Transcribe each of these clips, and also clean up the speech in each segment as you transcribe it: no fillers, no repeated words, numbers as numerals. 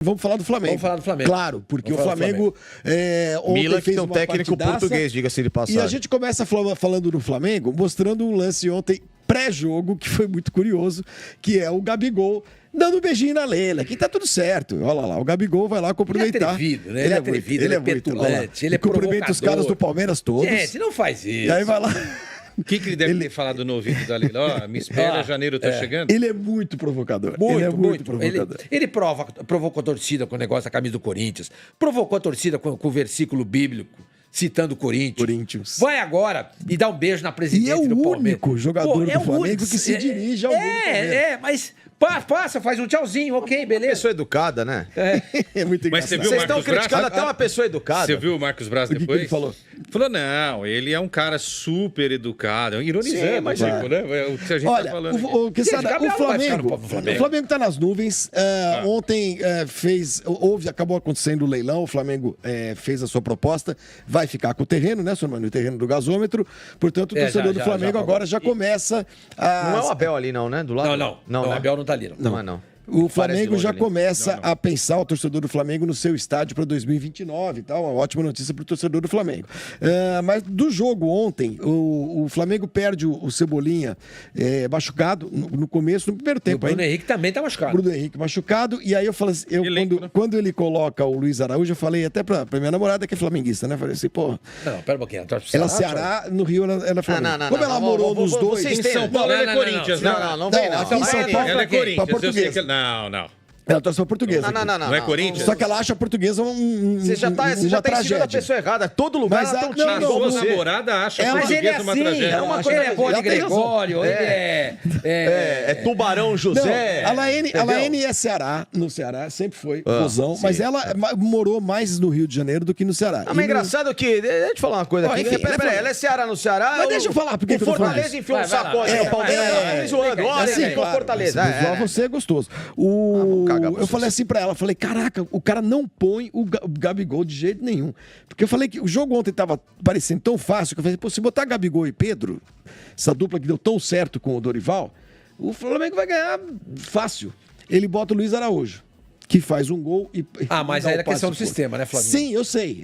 Vamos falar do Flamengo. Vamos falar do Flamengo. Claro, porque o Flamengo ontem Mila, fez que tem um uma técnico partidaça, português, diga-se de passagem. E a gente começa falando do Flamengo, mostrando um lance ontem, pré-jogo, que foi muito curioso, que é o Gabigol dando um beijinho na Leila, que tá tudo certo. Olha lá, o Gabigol vai lá cumprimentar. Ele é atrevido, né? Ele é atrevido, ele é petulante, ele é cumprimenta os caras do Palmeiras todos. Gente, não faz isso. E aí vai lá... O que ele deve ter falado no ouvido da Leila? Ó, me espera, janeiro tá chegando. Ele é muito provocador. Muito, ele é muito. provocador. Ele provocou a torcida com o negócio da camisa do Corinthians, provocou a torcida com o versículo bíblico, citando o Corinthians. Vai agora e dá um beijo na presidente do Palmeiras. E é o único jogador do Flamengo que se dirige ao gol do Palmeiras. Mas passa, faz um tchauzinho, ok, beleza. Uma pessoa educada, né? É muito engraçado. Mas você viu Vocês estão criticando até uma pessoa educada. Você viu o Marcos Braz O que depois? ele falou? Falou, não, ele é um cara super educado. Ironizando, mas tipo, né? O que a gente Olha, tá falando aqui. o Flamengo tá nas nuvens. Ontem acabou acontecendo o leilão, o Flamengo fez a sua proposta, vai ficar com o terreno, né, senhor Mano? O terreno do gasômetro. Portanto, o torcedor do Flamengo agora já começa a... Não é o Abel ali, não, né? Do lado? Não, o Abel não tá ali. Não é, não. O Flamengo já começa a pensar, o torcedor do Flamengo, no seu estádio para 2029 e tal. Uma ótima notícia para o torcedor do Flamengo. Mas do jogo ontem, o Flamengo perde o Cebolinha machucado no começo, no primeiro tempo. O Bruno Henrique também tá machucado. Bruno Henrique machucado. E aí eu falei assim, quando ele coloca o Luiz Araújo, eu falei até para minha namorada, que é flamenguista, né? Falei assim, pô... Não, pera um pouquinho. Ela Ceará, no Rio ela Flamengo. Não, Como ela morou nos dois... Em São Paulo ele é Corinthians, né? Não vem, não. Aqui em São Paulo Ela é Corinthians, eu sei portuguesa. que... Não. Ela torce pra portuguesa. Não é Corinthians? Só que ela acha a portuguesa Você já tá ensinando a pessoa errada. Todo lugar ela tem um time A igual sua você. namorada acha a Mas ele é portuguesa uma assim, tragédia. ele é boa de Gregório, ele É Tubarão José. A Laene é Ceará, no Ceará, sempre foi Rosão, mas ela morou mais no Rio de Janeiro do que no Ceará. Mas é engraçado que... Deixa eu te falar uma coisa aqui. Peraí, ela é Ceará no Ceará? Mas deixa eu falar, porque o Fortaleza enfiou um sacode no Palmeiras. Zoando. Olha, ele enfiou o Fortaleza. Zoar você é gostoso. Eu falei assim pra ela, falei, caraca, o cara não põe o Gabigol de jeito nenhum. Porque eu falei que o jogo ontem tava parecendo tão fácil, que eu falei, pô, se botar Gabigol e Pedro, essa dupla que deu tão certo com o Dorival, o Flamengo vai ganhar fácil. Ele bota o Luiz Araújo, que faz um gol e... mas aí é a questão do sistema, né, Flamengo? Sim, eu sei.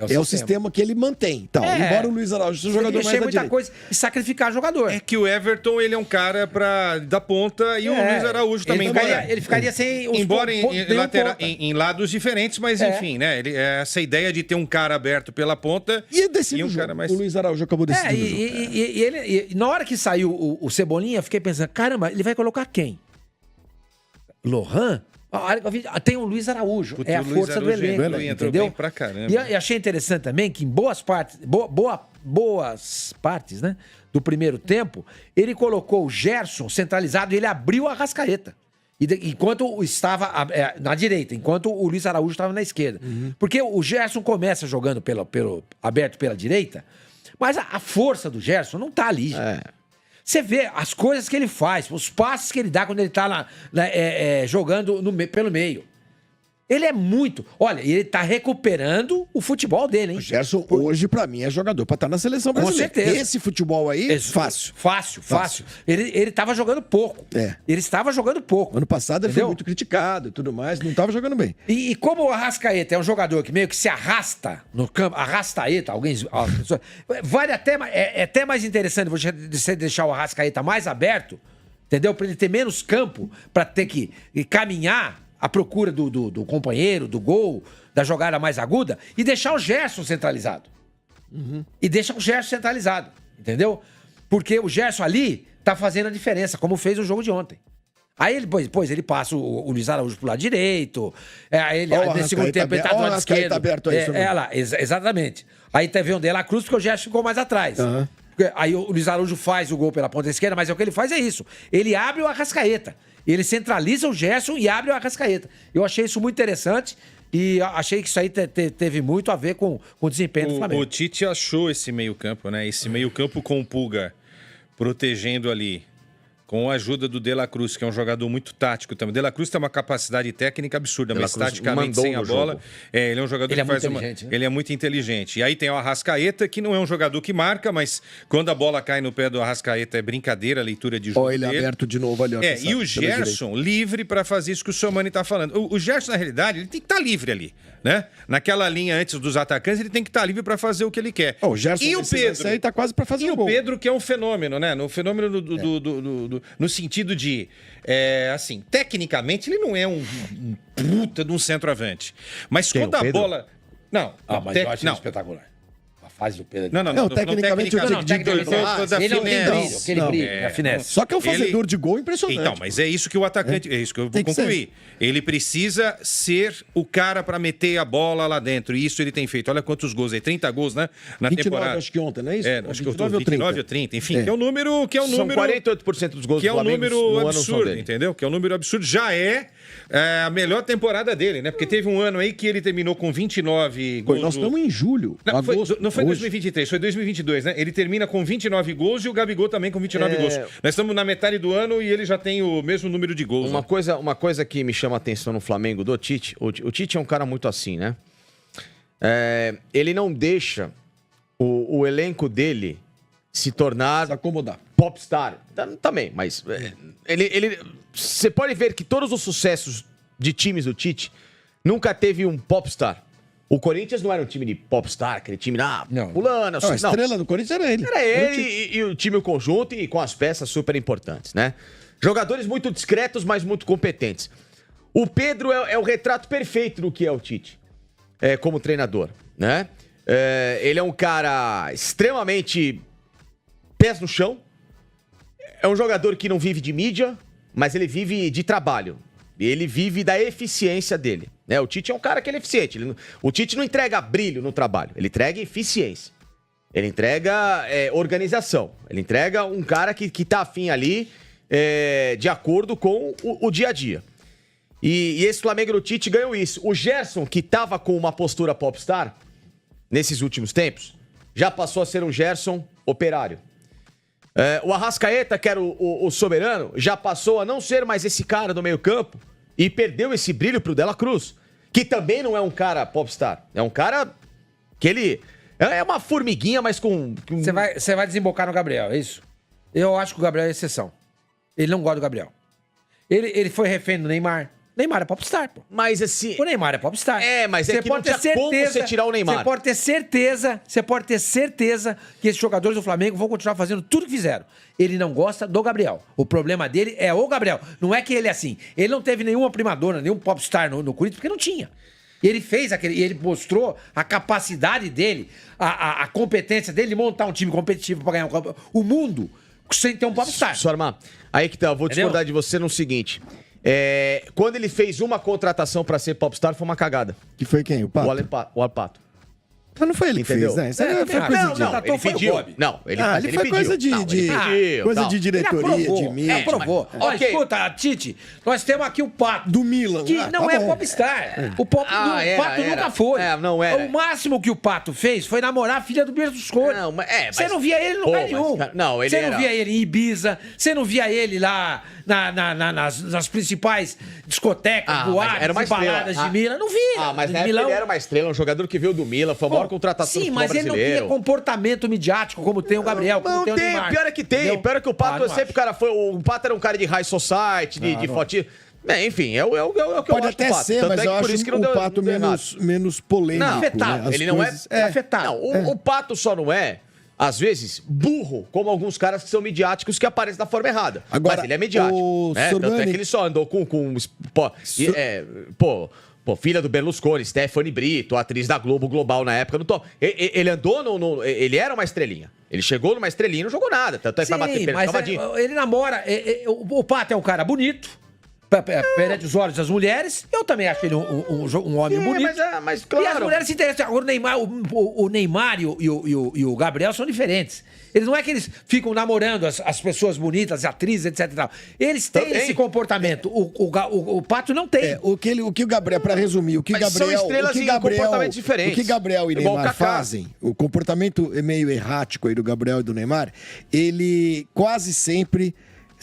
É o sistema que ele mantém. Tal. Embora o Luiz Araújo seja um jogador mais muita direita. coisa e sacrificar jogador. É que o Everton, ele é um cara da ponta e o Luiz Araújo também. Ele ficaria sem... Embora em lados diferentes, mas enfim, né? Essa ideia de ter um cara aberto pela ponta e um cara mais... O Luiz Araújo acabou decidindo o jogo. E na hora que saiu o Cebolinha, eu fiquei pensando, caramba, ele vai colocar quem? Lohan? Tem o Luiz Araújo, é a força do elenco, entendeu? Pra caramba. E achei interessante também que em boas partes, né, do primeiro tempo, ele colocou o Gerson centralizado e ele abriu a Arrascaeta. Enquanto estava na direita, enquanto o Luiz Araújo estava na esquerda. Porque o Gerson começa jogando aberto pela direita, mas a força do Gerson não tá ali. Você vê as coisas que ele faz, os passes que ele dá quando ele tá jogando pelo meio. Ele é muito... Olha, ele tá recuperando o futebol dele, hein? O Gerson, hoje, pra mim, é jogador pra estar na seleção brasileira. Com certeza. Esse futebol aí, fácil. Fácil. Ele tava jogando pouco. Ele estava jogando pouco. Ano passado ele foi muito criticado e tudo mais, não tava jogando bem. E como o Arrascaeta é um jogador que meio que se arrasta no campo, arrastaeta, vale até mais interessante você deixar o Arrascaeta mais aberto, entendeu? Pra ele ter menos campo, pra ter que caminhar à procura do companheiro, do gol, da jogada mais aguda, e deixar o Gerson centralizado. Entendeu? Porque o Gerson ali tá fazendo a diferença, como fez o jogo de ontem. Aí depois ele passa o Luiz Araújo pro lado direito, nesse segundo tempo ele tá do lado esquerdo. Aberto aí, exatamente. Aí teve um De La Cruz, porque o Gerson ficou mais atrás. Aí o Luiz Araújo faz o gol pela ponta esquerda, mas o que ele faz é isso. Ele abre o Arrascaeta. Ele centraliza o Gerson e abre o Arrascaeta. Eu achei isso muito interessante e achei que isso aí teve muito a ver com o desempenho do Flamengo. O Tite achou esse meio-campo, né? Esse meio-campo com o Pulga protegendo ali Com a ajuda do De La Cruz, que é um jogador muito tático também. De La Cruz tem uma capacidade técnica absurda, mas taticamente sem a bola. Ele é um jogador que faz né? Ele é muito inteligente. E aí tem o Arrascaeta, que não é um jogador que marca, mas quando a bola cai no pé do Arrascaeta é brincadeira, a leitura de jogo. Ele dele. aberto de novo ali. E o Gerson livre para fazer isso que o Somani está falando. O Gerson, na realidade, ele tem que estar livre ali, né? Naquela linha antes dos atacantes, ele tem que estar livre para fazer o que ele quer. O Gerson e o Pedro está quase para fazer o Pedro, que é um fenômeno, né? No fenômeno no sentido de, assim, tecnicamente ele não é um puta de um centroavante. Mas quando a bola... Não, mas eu acho espetacular. A fase do Pedro. Não, tecnicamente ele não brilho, a finesse. Só que é um fazedor de gol impressionante. Então, mas é isso que o atacante... É isso que eu vou concluir. Ele precisa ser o cara para meter a bola lá dentro. E isso ele tem feito. Olha quantos gols aí. 30 gols, né? Na 29, temporada. acho que ontem, não é isso? Acho que eu tô 29 ou 30. Enfim, que é um número... São 48% dos gols que do Flamengo. Que é um número absurdo, entendeu? Que é um número absurdo. Já é a melhor temporada dele, né? Porque teve um ano aí que ele terminou com 29 gols. Nós estamos em julho. Não foi 2023, foi 2022, né? Ele termina com 29 gols e o Gabigol também com 29 gols. Nós estamos na metade do ano e ele já tem o mesmo número de gols. Uma coisa que me chama a atenção no Flamengo do Tite, o Tite é um cara muito assim, né? Ele não deixa o elenco dele se tornar... Se acomodar. Popstar. Também, mas... Você pode ver que todos os sucessos de times do Tite nunca teve um popstar. O Corinthians não era um time de popstar, aquele time, fulano... A estrela do Corinthians era ele. Era ele e o time, o conjunto, e com as peças super importantes, né? Jogadores muito discretos, mas muito competentes. O Pedro é o retrato perfeito do que é o Tite, como treinador, né? Ele é um cara extremamente pés no chão. É um jogador que não vive de mídia, mas ele vive de trabalho. Ele vive da eficiência dele. Né? O Tite é um cara que ele é eficiente. O Tite não entrega brilho no trabalho, ele entrega eficiência. Ele entrega organização. Ele entrega um cara que tá afim ali de acordo com o dia a dia. E esse Flamengo do Tite ganhou isso. O Gerson, que tava com uma postura popstar nesses últimos tempos, já passou a ser um Gerson operário. O Arrascaeta, que era o soberano, já passou a não ser mais esse cara do meio campo e perdeu esse brilho pro De La Cruz, que também não é um cara popstar. É um cara que ele... É uma formiguinha, mas com... Você vai desembocar no Gabriel, é isso? Eu acho que o Gabriel é exceção. Ele não gosta do Gabriel. Ele foi refém do Neymar. Neymar é popstar, pô. Mas assim... O Neymar é popstar. Mas é que não tinha como você tirar o Neymar. Você pode ter certeza que esses jogadores do Flamengo vão continuar fazendo tudo que fizeram. Ele não gosta do Gabriel. O problema dele é o Gabriel. Não é que ele é assim. Ele não teve nenhuma primadona, nenhum popstar no Corinthians, porque não tinha. Ele fez aquele... Ele mostrou a capacidade dele, a competência dele de montar um time competitivo pra ganhar o mundo sem ter um popstar. Sormar, aí que tá. Eu vou discordar de você no seguinte... quando ele fez uma contratação pra ser popstar, foi uma cagada. Que foi quem? O Pato? O Alpato. Mas não foi ele que fez, né? Isso foi coisa de... Ele pediu. Ele foi coisa de diretoria, de mídia. Ele aprovou. Olha, escuta, Tite, nós temos aqui o Pato. Do Milan. Que não é popstar. O Pato nunca foi. Não era. O máximo que o Pato fez foi namorar a filha do Berlusconi. Você não via ele em lugar nenhum. Você não via ele em Ibiza, você não via ele lá nas principais discotecas, boates e baladas de Milan. Não via. Mas na época ele era uma estrela, um jogador que veio do Milan, foi a maior contratação do futebol brasileiro. Sim, mas ele não tinha comportamento midiático como tem o Gabriel, como tem o Neymar. Pior é que tem. Pior é que o Pato sempre o cara foi... O Pato era um cara de high society, de fotinho. Enfim, é o que eu acho. Pode até ser, mas eu acho o Pato menos polêmico. Não, afetado. Ele não é afetado. O Pato só não é... Às vezes, burro, como alguns caras que são midiáticos que aparecem da forma errada. Agora, mas ele é midiático. Tanto é que ele só andou com filha do Berlusconi, Stephanie Brito, atriz da Globo Global na época. Ele andou ele era uma estrelinha. Ele chegou numa estrelinha e não jogou nada. Tanto é que vai bater mas ele namora... O Pato é um cara bonito, perante os olhos das mulheres. Eu também acho ele um homem bonito. Mas claro. E as mulheres se interessam. Agora o Neymar e o Gabriel são diferentes. Eles não é que eles ficam namorando as pessoas bonitas, as atrizes, etc e tal. Eles têm esse comportamento. O Pato não tem. O que o Gabriel, pra resumir, são estrelas em comportamentos diferentes. O que Gabriel e Neymar fazem, o comportamento meio errático aí do Gabriel e do Neymar, ele quase sempre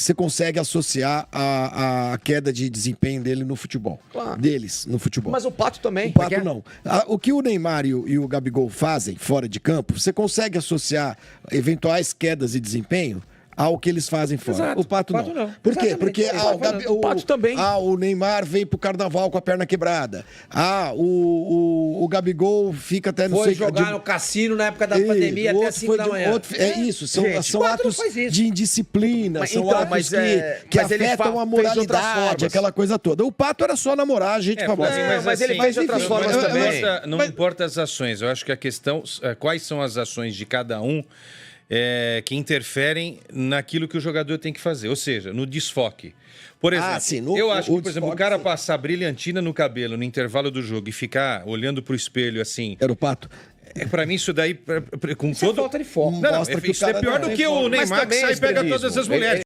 você consegue associar a queda de desempenho dele no futebol. Claro. Deles no futebol. Mas o Pato também. O Pato não. O que o Neymar e o Gabigol fazem fora de campo, você consegue associar eventuais quedas de desempenho ao que eles fazem fora. Exato. O Pato não. Por quê? Exatamente. Porque o Pato também. o Neymar vem pro carnaval com a perna quebrada. O Gabigol fica até no Foi jogar no cassino na época da pandemia até 5 da manhã. Isso, são atos de indisciplina, são atos que afetam a moralidade, aquela coisa toda. O Pato era só namorar a gente famosa. Mas ele faz de outras formas também. Não importa as ações, eu acho que a questão é quais são as ações de cada um que interferem naquilo que o jogador tem que fazer, ou seja, no desfoque. Por exemplo, eu acho que, por exemplo, o cara passar brilhantina no cabelo no intervalo do jogo e ficar olhando pro espelho assim... Era o Pato? Pra mim, isso daí, com isso todo... falta de foco. Não, isso é pior do que o Neymar que sai e pega todas as mulheres.